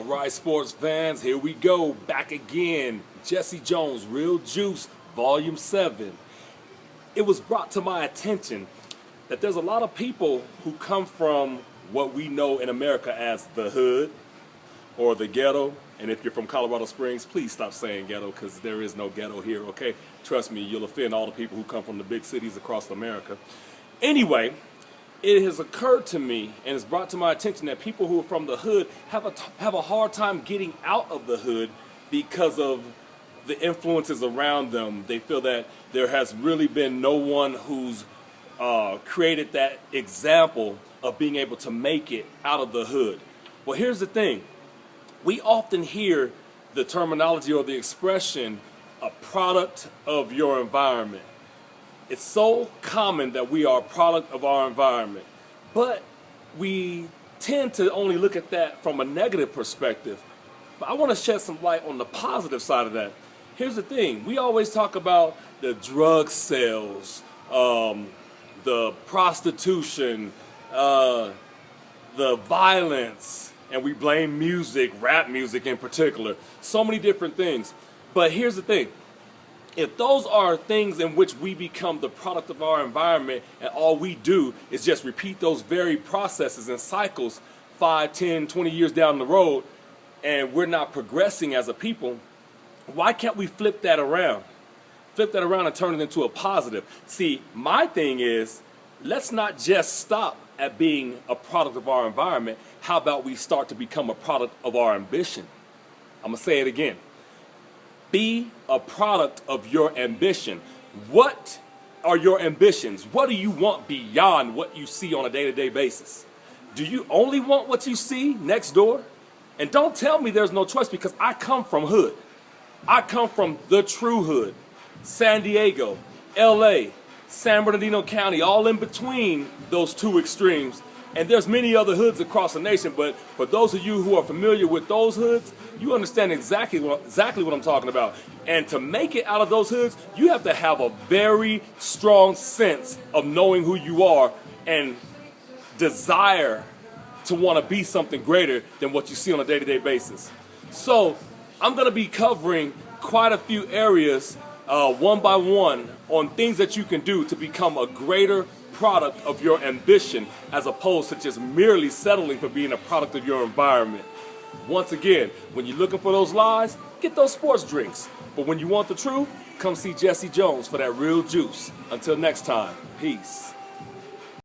All right, sports fans, here we go, back again. Jesse Jones, Real Juice, Volume 7. It was brought to my attention that there's a lot of people who come from what we know in America as the hood or the ghetto. And if you're from Colorado Springs, please stop saying ghetto because there is no ghetto here, okay? Trust me, you'll offend all the people who come from the big cities across America. Anyway, it has occurred to me and it's brought to my attention that people who are from the hood have a hard time getting out of the hood because of the influences around them. They feel that there has really been no one who's created that example of being able to make it out of the hood. Well, here's the thing. We often hear the terminology or the expression, a product of your environment. It's so common that we are a product of our environment, but we tend to only look at that from a negative perspective. But I want to shed some light on the positive side of that. Here's the thing. We always talk about the drug sales, the prostitution, the violence, and we blame music, rap music in particular, so many different things. But here's the thing. If those are things in which we become the product of our environment and all we do is just repeat those very processes and cycles 5, 10, 20 years down the road and we're not progressing as a people, why can't we flip that around? Flip that around and turn it into a positive. See, my thing is, let's not just stop at being a product of our environment. How about we start to become a product of our ambition? I'm going to say it again. Be a product of your ambition. What are your ambitions? What do you want beyond what you see on a day-to-day basis? Do you only want what you see next door? And don't tell me there's no choice, because I come from hood. I come from the true hood. San Diego, LA, San Bernardino County, all in between those two extremes. And there's many other hoods across the nation, but for those of you who are familiar with those hoods, you understand exactly what I'm talking about. And to make it out of those hoods, you have to have a very strong sense of knowing who you are and desire to want to be something greater than what you see on a day-to-day basis. So I'm going to be covering quite a few areas one by one on things that you can do to become a greater product of your ambition, as opposed to just merely settling for being a product of your environment. Once again, when you're looking for those lies, get those sports drinks. But when you want the truth, come see Jesse Jones for that real juice. Until next time, peace.